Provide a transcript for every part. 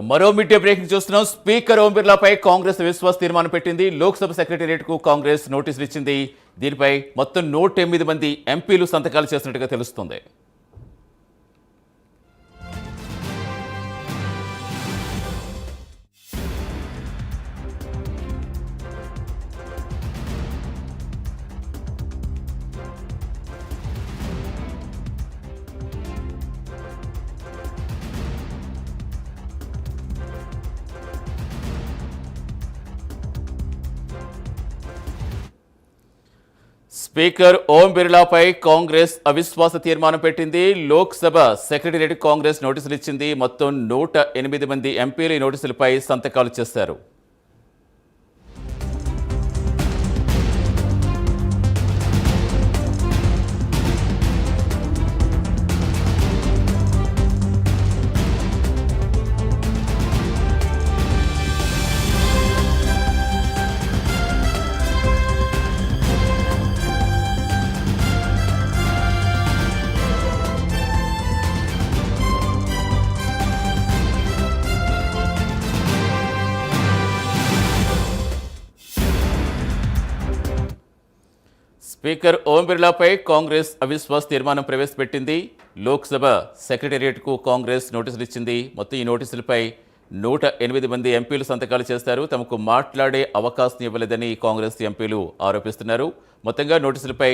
మరో media breaking చూస్తున్నాం. Speaker ఓం బిర్లాపై కాంగ్రెస్ విశ్వాస తీర్మానం పెట్టింది. లోక్సభ సెక్రటేరియట్ కు కాంగ్రెస్ నోటీసులు ఇచ్చింది. దీనిపై మొత్తం 108 మంది ఎంపీలు సంతకాలు చేసినట్టుగా తెలుస్తోంది. స్పీకర్ ఓం బిర్లాపై కాంగ్రెస్ అవిశ్వాస తీర్మానం పెట్టింది. లోక్సభ సెక్రటేరియట్ కాంగ్రెస్ నోటీసులు ఇచ్చింది. మొత్తం 108 మంది ఎంపీలు ఈ నోటీసులపై సంతకాలు చేశారు. స్పీకర్ ఓం బిర్లాపై కాంగ్రెస్ అవిశ్వాస తీర్మానం ప్రవేశపెట్టింది. లోక్సభ సెక్రటేరియట్కు కాంగ్రెస్ నోటీసులు ఇచ్చింది. మొత్తం ఈ నోటీసులపై 108 మంది ఎంపీలు సంతకాలు చేస్తారు. తమకు మాట్లాడే అవకాశం ఇవ్వలేదని కాంగ్రెస్ ఎంపీలు ఆరోపిస్తున్నారు. మొత్తంగా నోటీసులపై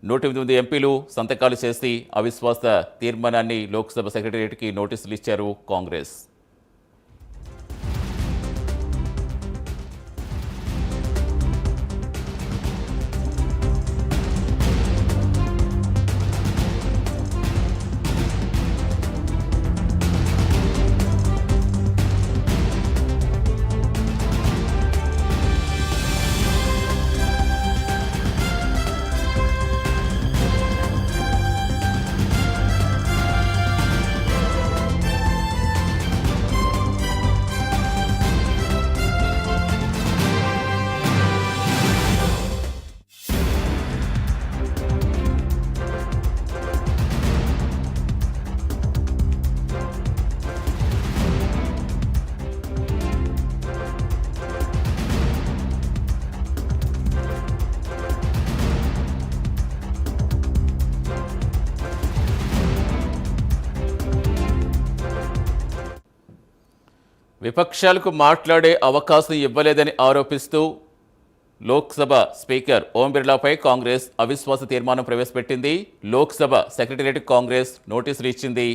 108 మంది ఎంపీలు సంతకాలు చేసి అవిశ్వాస తీర్మానాన్ని లోక్సభ సెక్రటేరియట్కి నోటీసులు ఇచ్చారు కాంగ్రెస్. విపక్షాలకు మాట్లాడే అవకాశం ఇవ్వలేదని ఆరోపిస్తూ లోక్సభ స్పీకర్ ఓం బిర్లాపై కాంగ్రెస్ అవిశ్వాస తీర్మానం ప్రవేశపెట్టింది. లోక్సభ సెక్రటేరియట్ కాంగ్రెస్ నోటీసులు ఇచ్చింది.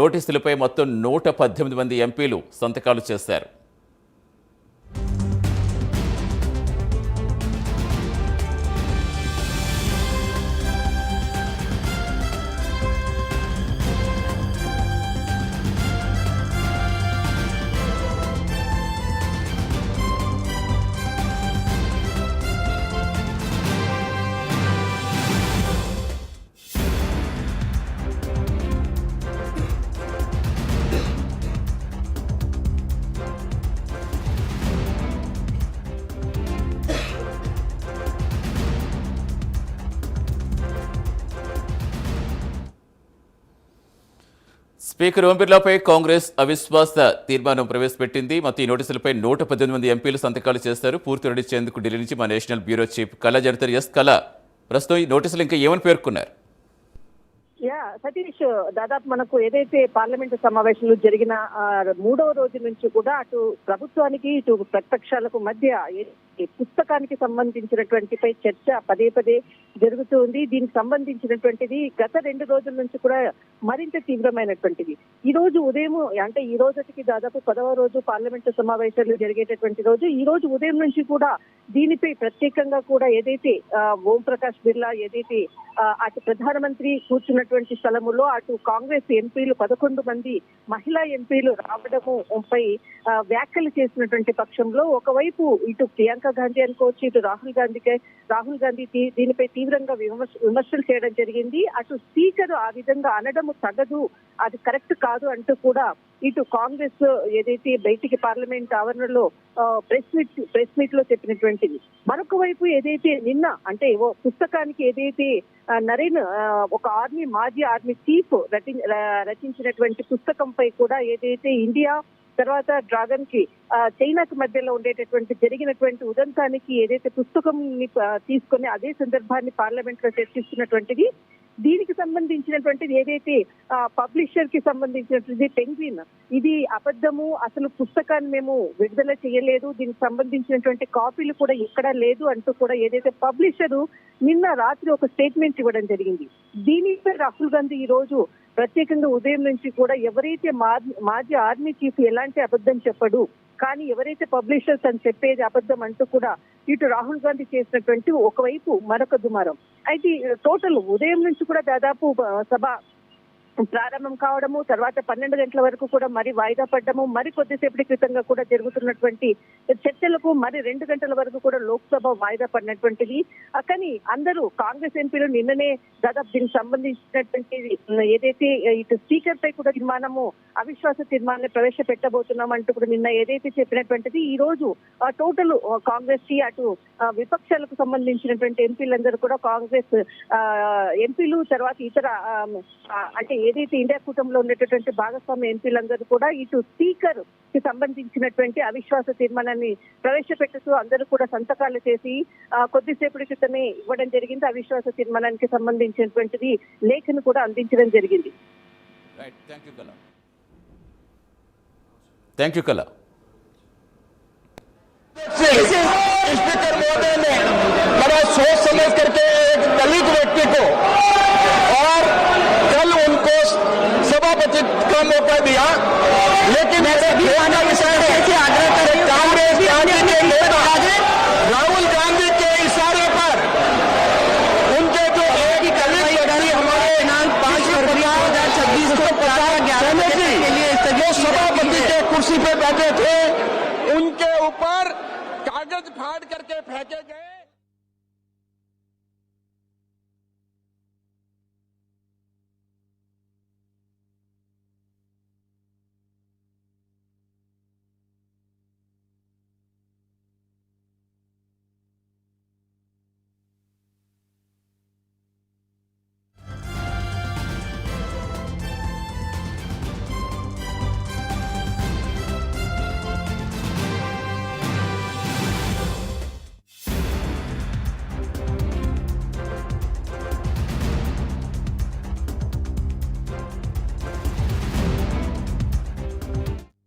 నోటీసులపై మొత్తం 118 మంది ఎంపీలు సంతకాలు చేశారు. స్పీకర్ ఓం బిర్లాపై కాంగ్రెస్ అవిశ్వాస తీర్మానం ప్రవేశపెట్టింది. మొత్తం ఈ నోటీసులపై 118 మంది ఎంపీలు సంతకాలు చేస్తారు. పూర్తి నడిచేందుకు ఢిల్లీ నుంచి మా నేషనల్ బ్యూరో చీఫ్ కళా జనతర్. ఎస్ కళ, ప్రస్తుతం ఈ నోటీసులు ఇంకా ఏమని పేర్కొన్నారు? సతీష్, దాదాపు మనకు ఏదైతే పార్లమెంటు సమావేశాలు జరిగిన 3వ రోజు నుంచి కూడా అటు ప్రభుత్వానికి ఇటు ప్రతిపక్షాలకు మధ్య పుస్తకానికి సంబంధించినటువంటిపై చర్చ పదే పదే జరుగుతుంది. దీనికి సంబంధించినటువంటిది గత 2 రోజుల నుంచి కూడా మరింత తీవ్రమైనటువంటిది. ఈ రోజు ఉదయం, అంటే ఈ రోజుకి దాదాపు 10వ రోజు పార్లమెంటు సమావేశాలు జరిగేటటువంటి రోజు. ఈ రోజు ఉదయం నుంచి కూడా దీనిపై ప్రత్యేకంగా కూడా ఏదైతే ఓం ప్రకాష్ బిర్లా ఏదైతే అటు ప్రధానమంత్రి కూర్చున్నటువంటి స్థలములో అటు కాంగ్రెస్ ఎంపీలు 11 మంది మహిళా ఎంపీలు రావడము పై వ్యాఖ్యలు చేసినటువంటి పక్షంలో ఒకవైపు ఇటు ప్రియాంక గాంధీ అనుకోవచ్చు, ఇటు రాహుల్ గాంధీ దీనిపై తీవ్రంగా విమర్శలు చేయడం జరిగింది. అటు స్పీకర్ ఆ విధంగా అనడము తగదు, అది కరెక్ట్ కాదు అంటూ కూడా ఇటు కాంగ్రెస్ ఏదైతే బయటికి పార్లమెంట్ ఆవరణలో ప్రెస్ మీట్ లో చెప్పినటువంటిది. మరొక వైపు ఏదైతే నిన్న అంటే పుస్తకానికి ఏదైతే నరేన్ ఒక మాజీ ఆర్మీ చీఫ్ రచించినటువంటి పుస్తకంపై కూడా ఏదైతే ఇండియా తర్వాత డ్రాగన్ కి చైనాకు మధ్యలో ఉండేటటువంటి జరిగినటువంటి ఉదంతానికి ఏదైతే పుస్తకం తీసుకొని అదే సందర్భాన్ని పార్లమెంట్ లో చర్చిస్తున్నటువంటిది, దీనికి సంబంధించినటువంటిది ఏదైతే పబ్లిషర్ కి సంబంధించినటువంటి పెంగ్విన్, ఇది అబద్ధము, అసలు పుస్తకాన్ని మేము విడుదల చేయలేదు, దీనికి సంబంధించినటువంటి కాపీలు కూడా ఎక్కడా లేదు అంటూ కూడా ఏదైతే పబ్లిషరు నిన్న రాత్రి ఒక స్టేట్మెంట్ ఇవ్వడం జరిగింది. దీనిపై రాహుల్ గాంధీ ఈ రోజు ప్రత్యేకంగా ఉదయం నుంచి కూడా ఎవరైతే మాజీ ఆర్మీ చీఫ్ ఎలాంటి అబద్ధం చెప్పడు, కానీ ఎవరైతే పబ్లిషర్స్ అని చెప్పేది అబద్ధం అంటూ కూడా ఇటు రాహుల్ గాంధీ చేసినటువంటి ఒకవైపు మరొక దుమారం. అయితే టోటల్ ఉదయం నుంచి కూడా దాదాపు సభ ప్రారంభం కావడము, తర్వాత 12 గంటల వరకు కూడా మరి వాయిదా పడ్డము, మరి కొద్దిసేపటి క్రితంగా కూడా జరుగుతున్నటువంటి చర్చలకు మరి 2 గంటల వరకు కూడా లోక్సభ వాయిదా పడినటువంటిది. కానీ అందరూ కాంగ్రెస్ ఎంపీలు నిన్ననే దాదాపు దీనికి సంబంధించినటువంటి ఏదైతే ఇటు స్పీకర్ పై కూడా అవిశ్వాస తీర్మానాన్ని ప్రవేశపెట్టబోతున్నాం అంటూ కూడా నిన్న ఏదైతే చెప్పినటువంటిది, ఈ రోజు టోటల్ కాంగ్రెస్ కి అటు విపక్షాలకు సంబంధించినటువంటి ఎంపీలందరూ కూడా కాంగ్రెస్ ఎంపీలు తర్వాత ఇతర అంటే ఏదైతే ఇండియా కూటమిలో ఉన్నటువంటి భాగస్వామ్య ఎంపీలందరూ కూడా ఇటు స్పీకర్ కి సంబంధించినటువంటి అవిశ్వాస తీర్మానాన్ని ప్రవేశపెట్టుతూ అందరూ కూడా సంతకాలు చేసి కొద్దిసేపటి క్రితమే ఇవ్వడం జరిగింది. అవిశ్వాస తీర్మానానికి సంబంధించినటువంటిది లేఖను కూడా అందించడం జరిగింది. థ్యాంక్ యూ కళ. स्पीकर महोदय ने बड़ा सोच समझ करके एक दलित व्यक्ति को और कल उनको सभापति का मौका दिया, लेकिन कांग्रेस पार्टी के नेता राहुल गांधी के इशारे पर उनके जो एक दलित व्यक्ति हमारे 5 फरवरी 2026 को 11 के लिए जो सभापति के कुर्सी पे बैठे थे, उनके ऊपर कागज फाड़ करके फेंके गए।